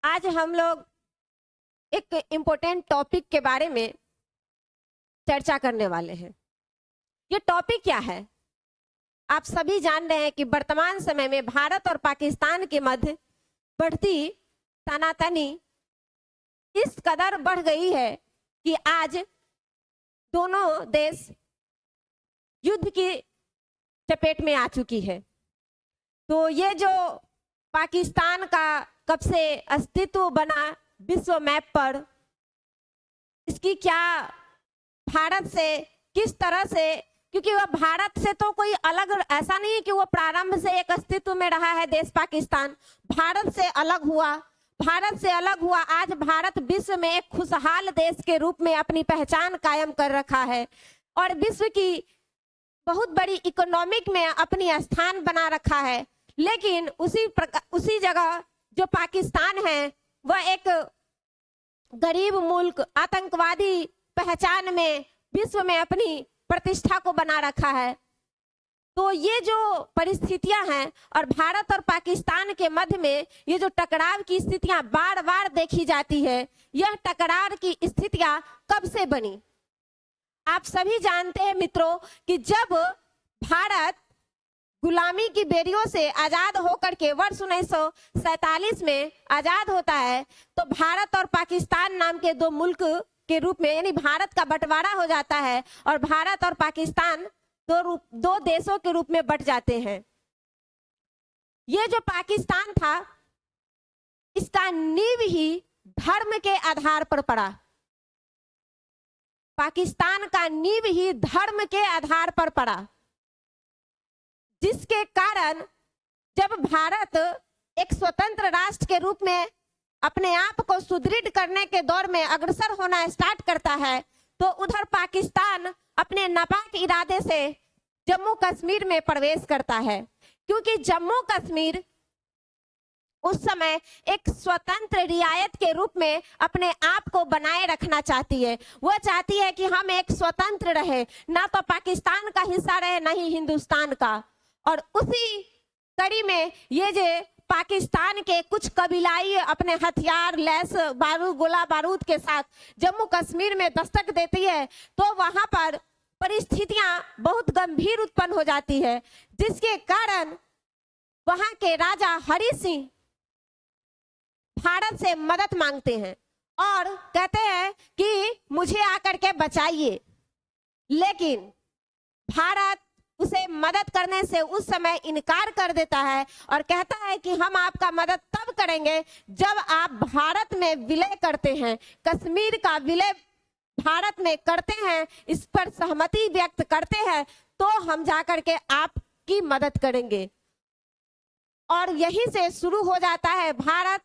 आज हम लोग एक इम्पोर्टेंट टॉपिक के बारे में चर्चा करने वाले हैं। ये टॉपिक क्या है? आप सभी जान रहे हैं कि वर्तमान समय में भारत और पाकिस्तान के मध्य बढ़ती तनातनी इस कदर बढ़ गई है कि आज दोनों देश युद्ध की चपेट में आ चुकी है। तो ये जो पाकिस्तान का कब से अस्तित्व बना विश्व मैप पर, इसकी क्या भारत से किस तरह से, क्योंकि वह भारत से तो कोई अलग, ऐसा नहीं है कि वो प्रारंभ से एक अस्तित्व में रहा है देश पाकिस्तान। भारत से अलग हुआ, आज भारत विश्व में एक खुशहाल देश के रूप में अपनी पहचान कायम कर रखा है और विश्व की बहुत बड़ी इकोनॉमिक में अपनी स्थान बना रखा है। लेकिन उसी जगह जो पाकिस्तान है वह एक गरीब मुल्क, आतंकवादी पहचान में विश्व में अपनी प्रतिष्ठा को बना रखा है। तो ये जो परिस्थितियां हैं और भारत और पाकिस्तान के मध्य में ये जो टकराव की स्थितियां बार बार देखी जाती है, यह टकराव की स्थितियां कब से बनी? आप सभी जानते हैं मित्रों कि जब भारत गुलामी की बेड़ियों से आजाद होकर के वर्ष 1947 में आजाद होता है, तो भारत और पाकिस्तान नाम के दो मुल्क के रूप में, यानी भारत का बंटवारा हो जाता है और भारत और पाकिस्तान दो देशों के रूप में बंट जाते हैं। ये जो पाकिस्तान था, इसका नींव ही धर्म के आधार पर पड़ा। पाकिस्तान का नींव ही धर्म के आधार पर पड़ा, जिसके कारण जब भारत एक स्वतंत्र राष्ट्र के रूप में अपने आप को सुदृढ़ करने के दौर में अग्रसर होना स्टार्ट करता है, तो उधर पाकिस्तान अपने नापाक इरादे से जम्मू कश्मीर में प्रवेश करता है। क्योंकि जम्मू कश्मीर उस समय एक स्वतंत्र रियायत के रूप में अपने आप को बनाए रखना चाहती है। वह चाहती है कि हम एक स्वतंत्र रहे, ना तो पाकिस्तान का हिस्सा रहे, ना ही हिंदुस्तान का। और उसी कड़ी में ये जो पाकिस्तान के कुछ कबीलाई अपने हथियार लैस बारूद, गोला बारूद के साथ जम्मू कश्मीर में दस्तक देती है, तो वहां पर परिस्थितियां बहुत गंभीर उत्पन्न हो जाती है, जिसके कारण वहां के राजा हरि सिंह भारत से मदद मांगते हैं और कहते हैं कि मुझे आकर के बचाइए। लेकिन भारत उसे मदद करने से उस समय इनकार कर देता है और कहता है कि हम आपका मदद तब करेंगे जब आप भारत में विलय करते हैं, कश्मीर का विलय भारत में करते हैं, इस पर सहमति व्यक्त करते हैं, तो हम जाकर के आपकी मदद करेंगे। और यहीं से शुरू हो जाता है, भारत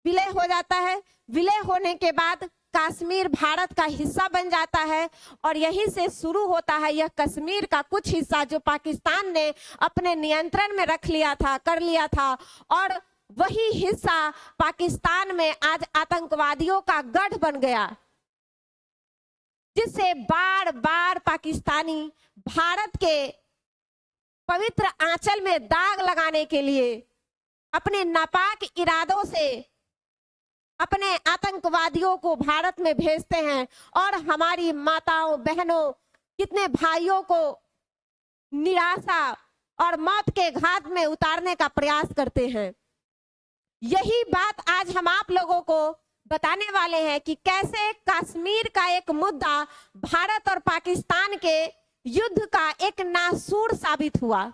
विलय हो जाता है। विलय होने के बाद कश्मीर भारत का हिस्सा बन जाता है और यहीं से शुरू होता है यह कश्मीर का कुछ हिस्सा जो पाकिस्तान ने अपने नियंत्रण में कर लिया था। और वही हिस्सा पाकिस्तान में आज आतंकवादियों का गढ़ बन गया, जिससे बार बार पाकिस्तानी भारत के पवित्र आंचल में दाग लगाने के लिए अपने नापाक इरादों से अपने आतंकवादियों को भारत में भेजते हैं और हमारी माताओं, बहनों, कितने भाइयों को निराशा और मौत के घाट में उतारने का प्रयास करते हैं। यही बात आज हम आप लोगों को बताने वाले हैं कि कैसे कश्मीर का एक मुद्दा भारत और पाकिस्तान के युद्ध का एक नासूर साबित हुआ।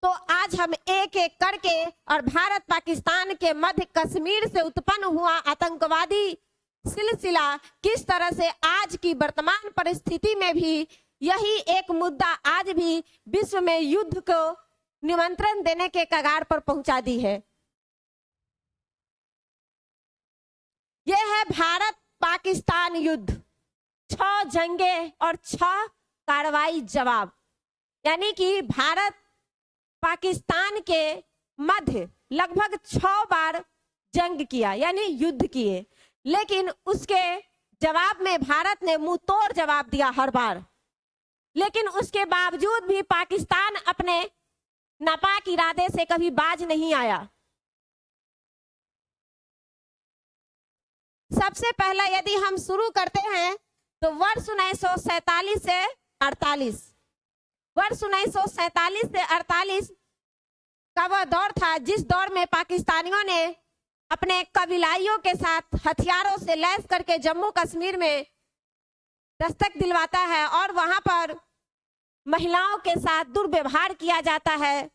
तो आज हम एक एक करके और भारत पाकिस्तान के मध्य कश्मीर से उत्पन्न हुआ आतंकवादी सिलसिला किस तरह से आज की वर्तमान परिस्थिति में भी यही एक मुद्दा आज भी विश्व में युद्ध को निमंत्रण देने के कगार पर पहुंचा दी है। यह है भारत पाकिस्तान युद्ध, 6 जंगे और 6 कार्रवाई जवाब। यानी कि भारत पाकिस्तान के मध्य लगभग 6 बार जंग किया, यानी युद्ध किए, लेकिन उसके जवाब में भारत ने मुंह तोड़ जवाब दिया हर बार। लेकिन उसके बावजूद भी पाकिस्तान अपने नापाक इरादे से कभी बाज नहीं आया। सबसे पहला यदि हम शुरू करते हैं तो वर्ष 1947 से 48, वर्ष 1947 से 48 का वह दौर था जिस दौर में पाकिस्तानियों ने अपने कबीलाइयों के साथ हथियारों से लैस करके जम्मू कश्मीर में दस्तक दिलवाता है और वहां पर महिलाओं के साथ दुर्व्यवहार किया जाता है।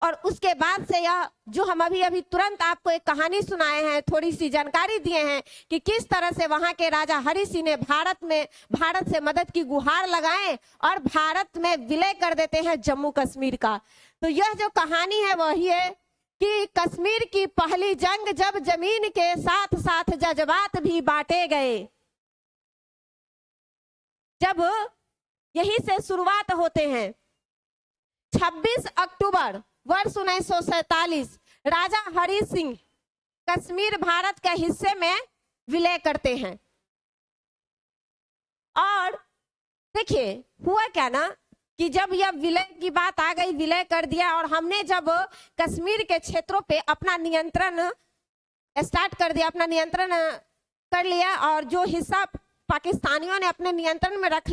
और उसके बाद से यह जो हम अभी तुरंत आपको एक कहानी सुनाए हैं, थोड़ी सी जानकारी दिए हैं कि किस तरह से वहां के राजा हरि सिंह ने भारत से मदद की गुहार लगाए और भारत में विलय कर देते हैं जम्मू कश्मीर का। तो यह जो कहानी है वही है कि कश्मीर की पहली जंग जब जमीन के साथ साथ जज्बात भी बांटे गए, जब यहीं से शुरुआत होते हैं। 26 अक्टूबर वर्ष 1947 राजा हरि सिंह कश्मीर भारत के हिस्से में विलय करते हैं। और देखिए हुआ क्या ना कि जब यह विलय की बात आ गई, विलय कर दिया और हमने जब कश्मीर के क्षेत्रों पे अपना नियंत्रण स्टार्ट कर दिया, अपना नियंत्रण कर लिया और जो हिस्सा पाकिस्तानियों ने अपने नियंत्रण में रख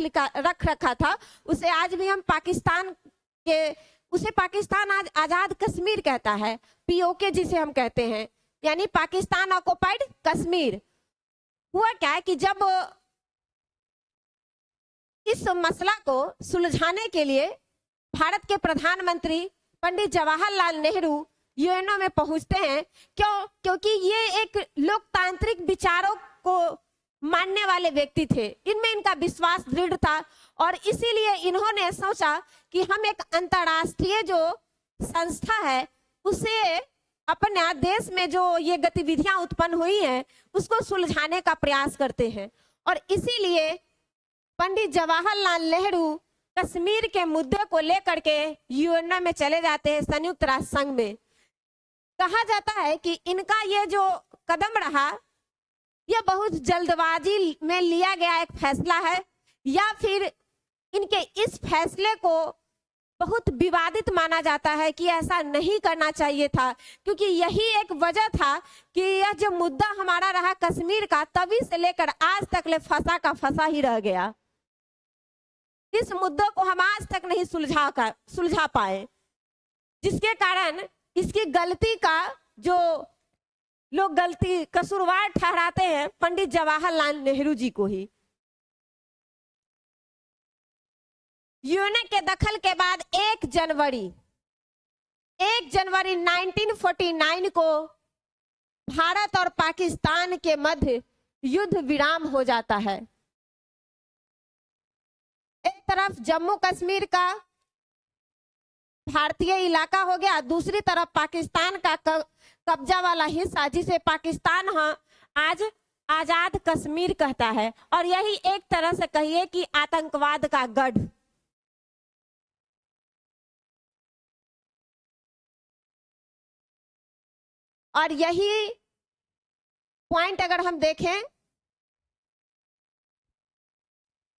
रखा था उसे आज भी हम पाकिस्तान आज आजाद कश्मीर कहता है, पीओके जिसे हम कहते हैं, यानी पाकिस्तान ऑक्युपाइड कश्मीर। हुआ क्या है कि जब इस मसला को सुलझाने के लिए भारत के प्रधानमंत्री पंडित जवाहरलाल नेहरू यूएनओ में पहुंचते हैं, क्योंकि ये एक लोकतांत्रिक विचारों को मानने वाले व्यक्ति थे, इनमें इनका विश्वास दृढ़ था और इसीलिए इन्होंने सोचा कि हम एक अंतर्राष्ट्रीय जो संस्था है उसे अपने देश में जो ये गतिविधियां उत्पन्न हुई हैं उसको सुलझाने का प्रयास करते हैं। और इसीलिए पंडित जवाहरलाल नेहरू कश्मीर के मुद्दे को लेकर के यूएनओ में चले जाते हैं, संयुक्त राष्ट्र संघ में। कहा जाता है कि इनका ये जो कदम रहा यह बहुत जल्दबाजी में लिया गया एक फैसला है या फिर इनके इस फैसले को बहुत विवादित माना जाता है कि ऐसा नहीं करना चाहिए था, क्योंकि यही एक वजह था कि यह जो मुद्दा हमारा रहा कश्मीर का तभी से लेकर आज तक ले फंसा का फंसा ही रह गया। इस मुद्दे को हम आज तक नहीं सुलझा पाए, जिसके कारण इसकी गलती का जो लोग गलती कसूरवार ठहराते हैं पंडित जवाहरलाल नेहरू जी को ही। यूएनओ के दखल के बाद 1 जनवरी 1949 को भारत और पाकिस्तान के मध्य युद्ध विराम हो जाता है। एक तरफ जम्मू कश्मीर का भारतीय इलाका हो गया, दूसरी तरफ पाकिस्तान का कब्जा वाला हिस्सा जिसे पाकिस्तान आज आजाद कश्मीर कहता है, और यही एक तरह से कहिए कि आतंकवाद का गढ़। और यही पॉइंट अगर हम देखें,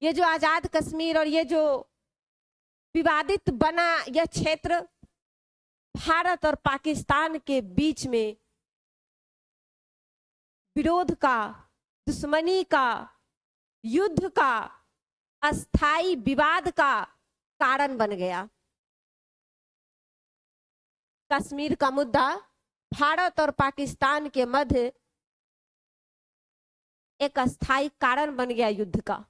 ये जो आजाद कश्मीर और ये जो विवादित बना यह क्षेत्र भारत और पाकिस्तान के बीच में विरोध का, दुश्मनी का, युद्ध का, अस्थाई विवाद का कारण बन गया। कश्मीर का मुद्दा भारत और पाकिस्तान के मध्य एक अस्थाई कारण बन गया युद्ध का।